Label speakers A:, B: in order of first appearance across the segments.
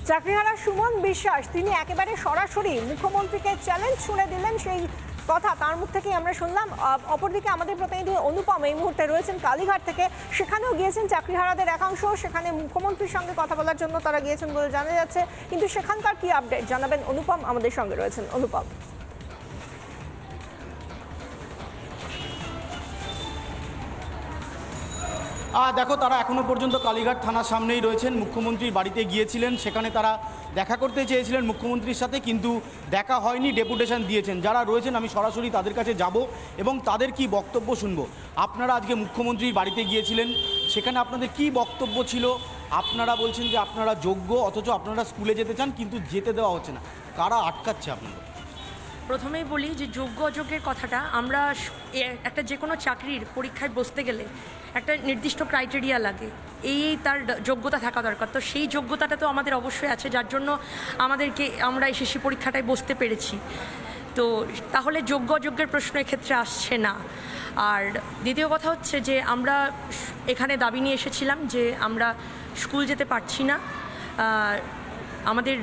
A: চাকরিহারা সুমন বিশ্বাস তিনি একেবারে সরাসরি মুখ্যমন্ত্রীকে চ্যালেঞ্জ ছুড়ে দিলেন, সেই কথা তার মুখ থেকেই আমরা শুনলাম। অপরদিকে আমাদের প্রতিনিধি অনুপম এই মুহূর্তে রয়েছেন কালীঘাট থেকে, সেখানেও গিয়েছেন চাকরিহারাদের একাংশ, সেখানে মুখ্যমন্ত্রীর সঙ্গে কথা বলার জন্য তারা গিয়েছেন বলে জানা যাচ্ছে। কিন্তু সেখানকার কি আপডেট জানাবেন অনুপম, আমাদের সঙ্গে রয়েছেন অনুপম।
B: দেখো, তারা এখনো পর্যন্ত কালীঘাট থানার সামনেই রয়েছেন। মুখ্যমন্ত্রীর বাড়িতে গিয়েছিলেন, সেখানে তারা দেখা করতে চেয়েছিলেন মুখ্যমন্ত্রীর সাথে, কিন্তু দেখা হয়নি, ডেপুটেশন দিয়েছেন। যারা রয়েছেন আমি সরাসরি তাদের কাছে যাব এবং তাদের কি বক্তব্য শুনবো। আপনারা আজকে মুখ্যমন্ত্রীর বাড়িতে গিয়েছিলেন, সেখানে আপনাদের কি বক্তব্য ছিল? আপনারা বলছেন যে আপনারা যোগ্য, অথচ আপনারা স্কুলে যেতে চান কিন্তু যেতে দেওয়া হচ্ছে না, কারা আটকাচ্ছে আপনাদের?
C: প্রথমেই বলি যে যোগ্য অযোগ্যের কথাটা, আমরা একটা যে কোনো চাকরির পরীক্ষায় বসতে গেলে একটা নির্দিষ্ট ক্রাইটেরিয়া লাগে, এই তার যোগ্যতা থাকা দরকার। তো সেই যোগ্যতাটা তো আমাদের অবশ্যই আছে, যার জন্য আমরা এসএসসি পরীক্ষাটায় বসতে পেরেছি। তো তাহলে যোগ্য অযোগ্যের প্রশ্ন এক্ষেত্রে আসছে না। আর দ্বিতীয় কথা হচ্ছে যে আমরা এখানে দাবি নিয়ে এসেছিলাম যে আমরা স্কুল যেতে পারছি না। আমাদের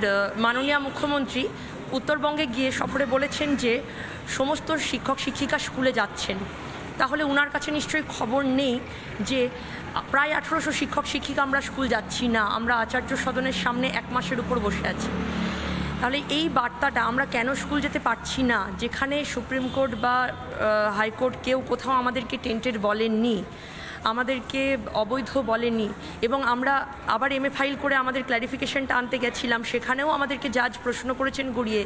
C: মাননীয় মুখ্যমন্ত্রী উত্তরবঙ্গে গিয়ে সফরে বলেছেন যে সমস্ত শিক্ষক শিক্ষিকা স্কুলে যাচ্ছেন, তাহলে ওনার কাছে নিশ্চয়ই খবর নেই যে প্রায় 1800 শিক্ষক শিক্ষিকা আমরা স্কুল যাচ্ছি না, আমরা আচার্য সদনের সামনে 1 মাসের উপর বসে আছি। তাহলে এই বার্তাটা আমরা কেন স্কুল যেতে পারছি না, যেখানে সুপ্রিম কোর্ট বা হাইকোর্ট কেউ কোথাও আমাদেরকে টেন্টেড বলেননি, আমাদেরকে অবৈধ বলেনি, এবং আমরা আবার MA ফাইল করে আমাদের ক্ল্যারিফিকেশনটা আনতে গেছিলাম, সেখানেও আমাদেরকে জাজ প্রশ্ন করেছেন গড়িয়ে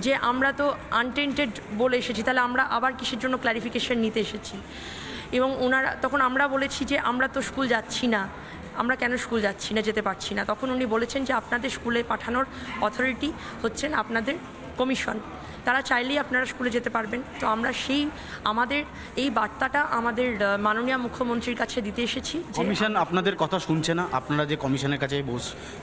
C: যে আমরা তো আনটেন্টেড বলে এসেছি, তাহলে আমরা আবার কিসের জন্য ক্ল্যারিফিকেশন নিতে এসেছি। এবং তখন আমরা বলেছি যে আমরা তো স্কুল যাচ্ছি না, আমরা কেন স্কুল যাচ্ছি না, যেতে পারছি না। তখন উনি বলেছেন যে আপনাদের স্কুলে পাঠানোর অথরিটি হচ্ছেন আপনাদের কমিশন, তারা চাইলেই আপনারা স্কুলে যেতে পারবেন। তো আমরা আমাদের এই বার্তাটা আমাদের মাননীয় মুখ্যমন্ত্রীর কাছে দিতে এসেছি।
B: কমিশন আপনাদের কথা শুনছে না? আপনারা যে কমিশনের কাছে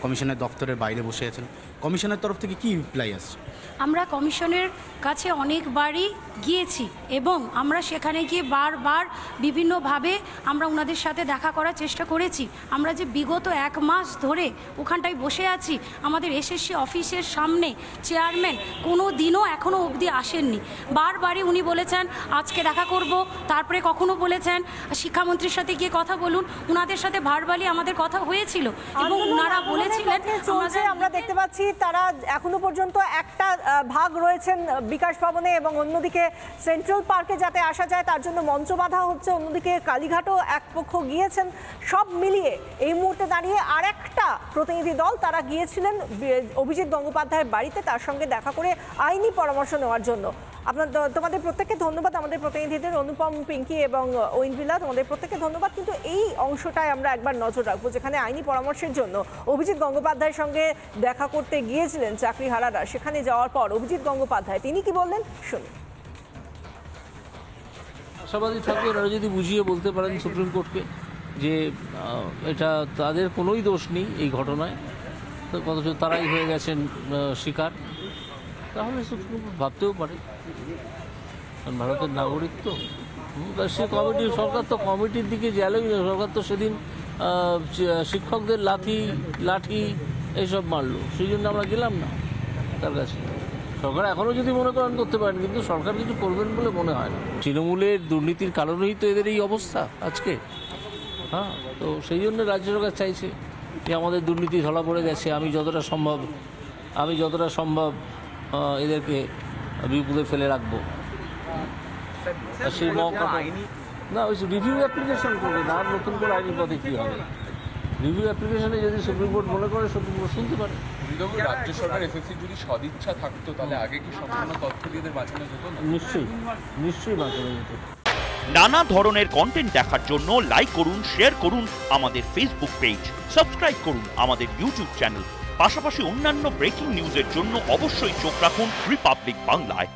B: কমিশনের দপ্তরের বাইরে বসে আছেন, কমিশনের তরফ থেকে কি রিপ্লাই আসছে?
D: আমরা কমিশনের কাছে অনেকবারই গিয়েছি এবং আমরা সেখানে গিয়ে বারবার বিভিন্নভাবে আমরা ওনাদের সাথে দেখা করার চেষ্টা করেছি। আমরা যে বিগত 1 মাস ধরে ওখানটায় বসে আছি, আমাদের এসএসসি অফিসের সামনে চেয়ারম্যান কোনো দিনও এখনও অবধি আসেননি। বারবারই উনি বলেছেন আজকে দেখা করব, তারপরে কখনো বলেছেন শিক্ষামন্ত্রীর সাথে গিয়ে কথা বলুন। ওনাদের সাথে ভার্বালি আমাদের কথা হয়েছিল এবং ওনারা বলেছিলেন।
A: আমরা দেখতে পাচ্ছি তারা এখনো পর্যন্ত একটা ভাগ রয়েছেন বিকাশ ভবনে এবং অন্যদিকে সেন্ট্রাল পার্কে যাতে আসা যায় তার জন্য মঞ্চ বাঁধা হচ্ছে, অন্যদিকে কালীঘাটও এক পক্ষ গিয়েছেন। সব মিলিয়ে এই মুহূর্তে দাঁড়িয়ে আরেকটা প্রতিনিধি দল তারা গিয়েছিলেন অভিজিৎ গঙ্গোপাধ্যায়ের বাড়িতে, তার সঙ্গে দেখা করে আইনি পরামর্শ নেওয়ার জন্য। তোমাদের প্রত্যেককে ধন্যবাদ, আমাদের প্রতিনিধিদের অনুপম, পিঙ্কি এবং ঐন্দ্রিলা, তোমাদের প্রত্যেককে ধন্যবাদ। কিন্তু এই অংশটায় আমরা একবার নজর রাখবো, যেখানে আইনি পরামর্শের জন্য অভিজিৎ গঙ্গোপাধ্যায়ের সঙ্গে দেখা করতে গিয়েছিলেন চাকরিহারারা। সেখানে যাওয়ার পর অভিজিৎ গঙ্গোপাধ্যায় তিনি কি বললেন শুনুন।
E: আশাবাদী থাকবে ওরা যদি বুঝিয়ে বলতে পারেন সুপ্রিম কোর্টকে যে এটা তাদের কোনোই দোষ নেই এই ঘটনায়, তো অথচ তারাই হয়ে গেছেন শিকার, তাহলে সুপ্রিম কোর্ট ভাবতেও পারে, কারণ ভারতের নাগরিক তো। সে কমিটি, সরকার তো কমিটির দিকে গেলই না, সরকার তো সেদিন শিক্ষকদের লাঠি এইসব মারলো, সেই জন্য আমরা গেলাম না তার কাছে। সরকার এখনও যদি মনে করেন করতে পারেন, কিন্তু সরকার কিছু করবেন বলে মনে হয় না। তৃণমূলের দুর্নীতির কারণেই তো এদের এই অবস্থা আজকে। হ্যাঁ, তো সেই জন্য রাজ্য সরকার চাইছে যে আমাদের দুর্নীতি ধরা পড়ে গেছে, আমি যতটা সম্ভব এদেরকে বিপদে ফেলে রাখবো। সেই মৌকা না, ওই রিভিউ অ্যাপ্লিকেশন করবে না, আর নতুন করে আইনি পথে কী হবে। রিভিউ অ্যাপ্লিকেশনে যদি সুপ্রিম কোর্ট মনে করে, সুপ্রিম কোর্ট শুনতে পারে।
F: রাজ্য সরকার এসএসসি যদি সদিচ্ছা থাকতো তাহলে আগে কি সম্পূর্ণ তথ্য দিয়ে বাঁচানো যেত না?
E: নিশ্চয়ই বাঁচানো যেত।
G: নানা ধরনের কন্টেন্ট দেখার জন্য লাইক করুন, শেয়ার করুন আমাদের ফেসবুক পেজ, সাবস্ক্রাইব করুন আমাদের ইউটিউব চ্যানেল। পাশাপাশি অন্যান্য ব্রেকিং নিউজের জন্য অবশ্যই চোখ রাখুন রিপাবলিক বাংলায়।